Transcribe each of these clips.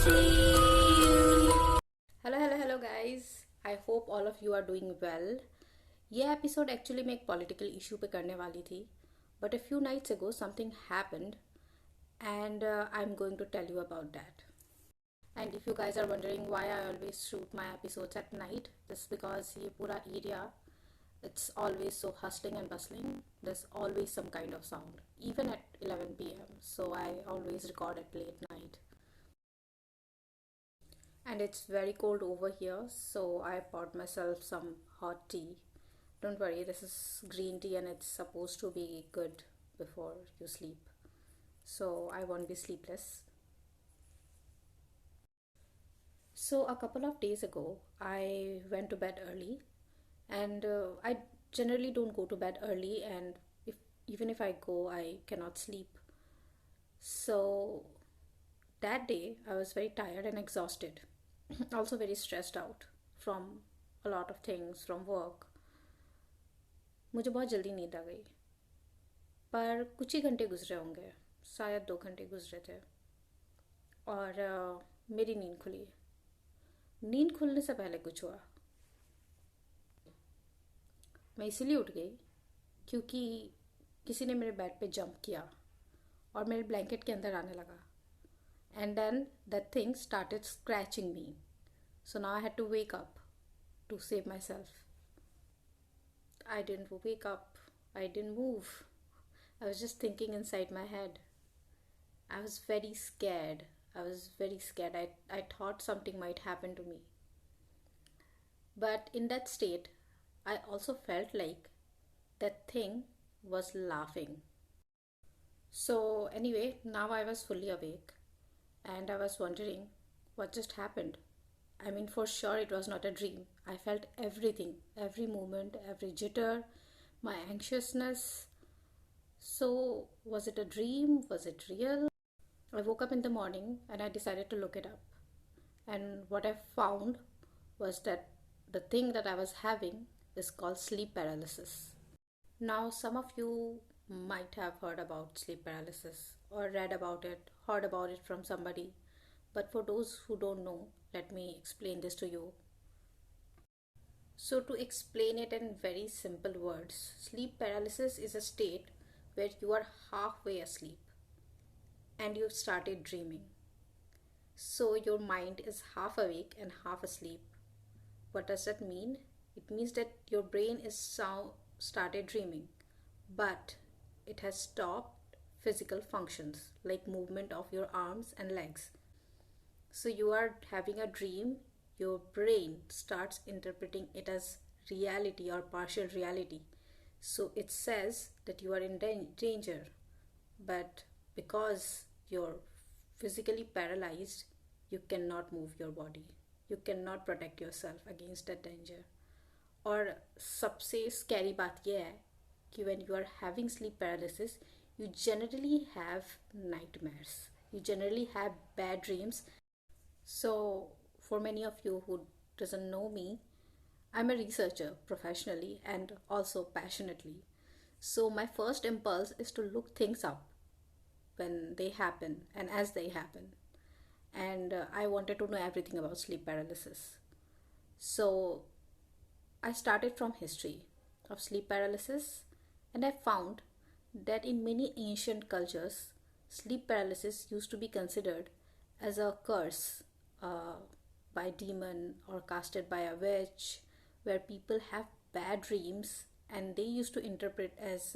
Hello guys. I hope all of you are doing well. ये episode actually मैं एक political issue पे करने वाली थी, but a few nights ago something happened and I am going to tell you about that. And if you guys are wondering why I always shoot my episodes at night, this because ये पूरा area, it's always so hustling and bustling. There's always some kind of sound, even at 11 p.m. So I always record at late night. And it's very cold over here, so I poured myself some hot tea. Don't worry, this is green tea and it's supposed to be good before you sleep, so I won't be sleepless. So a couple of days ago I went to bed early, and I generally don't go to bed early, and even if I go, I cannot sleep. So that day I was very tired and exhausted, also very stressed out from a lot of things from work. मुझे बहुत जल्दी नींद आ गई, पर कुछ ही घंटे गुजरे होंगे, शायद 2 घंटे गुजरे थे, और मेरी नींद खुली. नींद खुलने से पहले कुछ हुआ. मैं इसीलिए उठ गई क्योंकि किसी ने मेरे बेड पे जंप किया और मेरे ब्लैंकेट के अंदर आने लगा. And then that thing started scratching me. So now I had to wake up to save myself. I didn't wake up. I didn't move. I was just thinking inside my head. I was very scared. I thought something might happen to me. But in that state, I also felt like that thing was laughing. So anyway, now I was fully awake. And I was wondering what just happened. I mean, for sure it was not a dream. I felt everything, every movement, every jitter, my anxiousness. So, was it a dream? Was it real? I woke up in the morning and I decided to look it up. And what I found was that the thing that I was having is called sleep paralysis. Now, some of you might have heard about sleep paralysis or read about it, heard about it from somebody. But for those who don't know, let me explain this to you. So to explain it in very simple words, sleep paralysis is a state where you are halfway asleep and you've started dreaming. So your mind is half awake and half asleep. What does that mean? It means that your brain is started dreaming, but it has stopped physical functions like movement of your arms and legs. So you are having a dream, your brain starts interpreting it as reality or partial reality. So it says that you are in danger, but because you're physically paralyzed, you cannot move your body. You cannot protect yourself against that danger. और सबसे scary बात यह है कि when you are having sleep paralysis, you generally have nightmares. You generally have bad dreams. So, for many of you who doesn't know me, I'm a researcher professionally and also passionately. So, my first impulse is to look things up when they happen and as they happen. And I wanted to know everything about sleep paralysis. So, I started from history of sleep paralysis, and I found that in many ancient cultures, sleep paralysis used to be considered as a curse by demon or casted by a witch, where people have bad dreams and they used to interpret as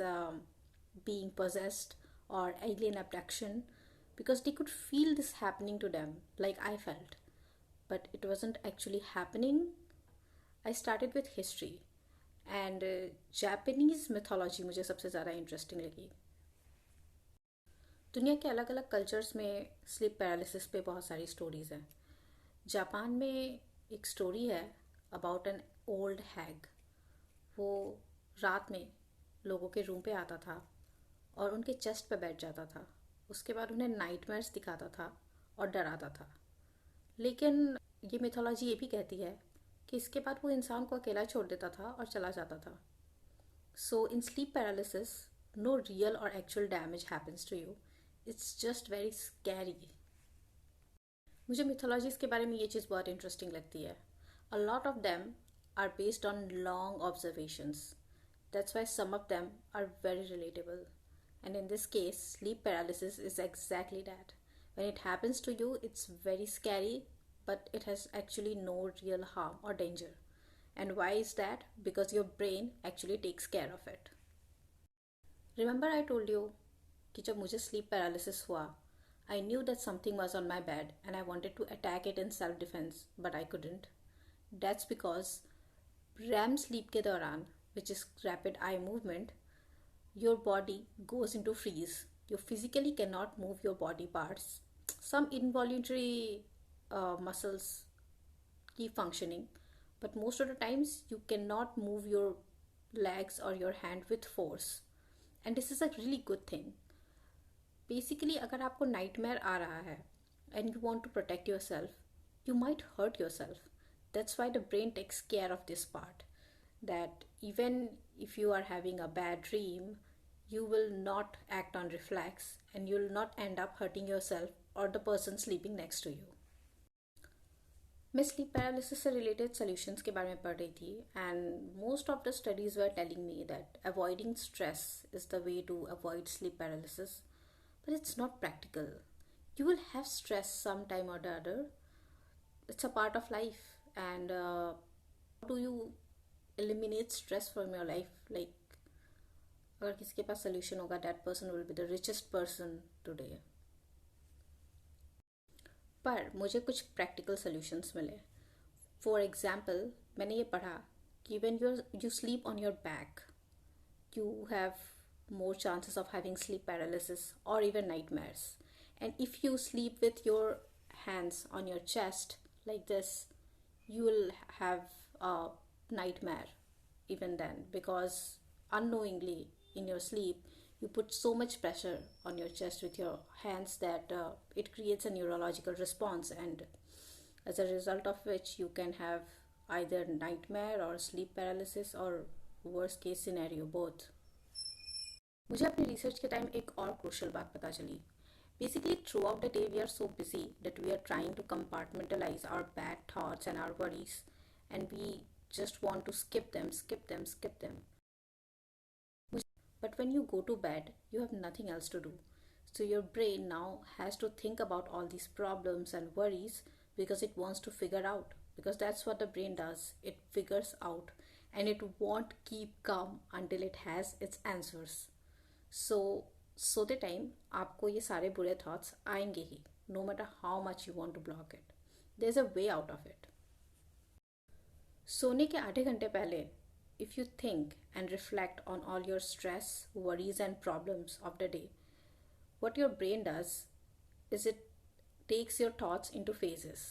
being possessed or alien abduction, because they could feel this happening to them like I felt, but it wasn't actually happening. I started with history, and Japanese mythology मुझे सबसे ज़्यादा interesting लगी. दुनिया के अलग अलग cultures में sleep paralysis पे बहुत सारी स्टोरीज़ हैं. जापान में एक स्टोरी है अबाउट एन ओल्ड हैग. वो रात में लोगों के रूम पे आता था और उनके चेस्ट पे बैठ जाता था. उसके बाद उन्हें नाइटमेयर्स दिखाता था और डराता था. लेकिन ये मिथोलॉजी ये भी कहती है कि इसके बाद वो इंसान को अकेला छोड़ देता था और चला जाता था. So in sleep paralysis, no real और actual damage happens to you. It's just very scary. मुझे mythologies के बारे में ये चीज़ बहुत interesting लगती है. A lot of them are based on long observations. That's why some of them are very relatable. And in this case, sleep paralysis is exactly that. When it happens to you, it's very scary, but it has actually no real harm or danger. And why is that? Because your brain actually takes care of it. Remember I told you कि जब मुझे sleep paralysis हुआ, I knew that something was on my bed and I wanted to attack it in self defense, but I couldn't. That's because REM sleep के दौरान, which is rapid eye movement, your body goes into freeze. You physically cannot move your body parts. Some involuntary muscles keep functioning, but most of the times you cannot move your legs or your hand with force. And this is a really good thing. Basically, अगर आपको nightmare आ रहा है and you want to protect yourself, you might hurt yourself. That's why the brain takes care of this part. That even if you are having a bad dream, you will not act on reflex and you will not end up hurting yourself or the person sleeping next to you. मैं sleep paralysis से related solutions के बारे में पढ़ रही थी and most of the studies were telling me that avoiding stress is the way to avoid sleep paralysis, but it's not practical. You will have stress sometime or the other. It's a part of life. And how do you eliminate stress from your life? Like, अगर किसी के पास solution होगा, that person will be the richest person today. पर मुझे कुछ practical solutions मिले. For example, मैंने ये पढ़ा कि when you sleep on your back, you have more chances of having sleep paralysis or even nightmares. And if you sleep with your hands on your chest like this, you will have a nightmare even then, because unknowingly in your sleep you put so much pressure on your chest with your hands that it creates a neurological response, and as a result of which you can have either nightmare or sleep paralysis or worst case scenario both. मुझे अपनी research के time एक और crucial बात पता चली. Basically, throughout the day, we are so busy that we are trying to compartmentalize our bad thoughts and our worries, and we just want to skip them, skip them, skip them. But when you go to bed, you have nothing else to do. So your brain now has to think about all these problems and worries because it wants to figure out. Because that's what the brain does. It figures out and it won't keep calm until it has its answers. So सोते time आपको ये सारे बुरे thoughts आएंगे ही, no matter how much you want to block it. There's a way out of it. सोने के आधे घंटे पहले, if you think and reflect on all your stress, worries and problems of the day, what your brain does is it takes your thoughts into phases,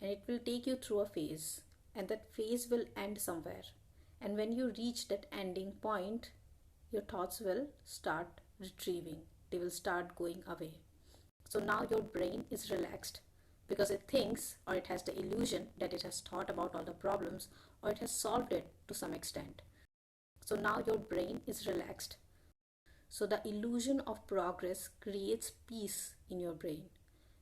and it will take you through a phase, and that phase will end somewhere. And when you reach that ending point, your thoughts will start retrieving. They will start going away. So now your brain is relaxed because it thinks, or it has the illusion that it has thought about all the problems, or it has solved it to some extent. So now your brain is relaxed. So the illusion of progress creates peace in your brain.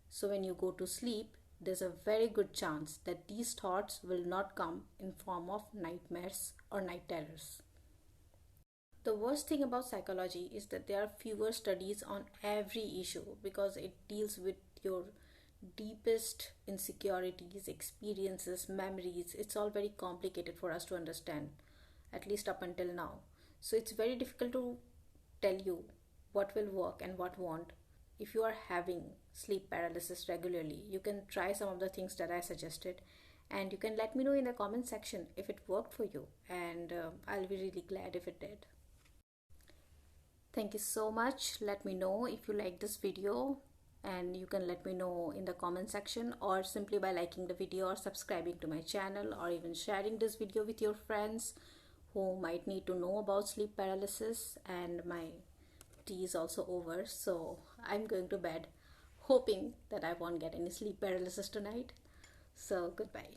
So when you go to sleep, there's a very good chance that these thoughts will not come in form of nightmares or night terrors. The worst thing about psychology is that there are fewer studies on every issue because it deals with your deepest insecurities, experiences, memories. It's all very complicated for us to understand, at least up until now. So it's very difficult to tell you what will work and what won't. If you are having sleep paralysis regularly, you can try some of the things that I suggested, and you can let me know in the comment section if it worked for you, and I'll be really glad if it did. Thank you so much. Let me know if you like this video, and you can let me know in the comment section or simply by liking the video or subscribing to my channel, or even sharing this video with your friends who might need to know about sleep paralysis. And my tea is also over, so I'm going to bed hoping that I won't get any sleep paralysis tonight. So goodbye.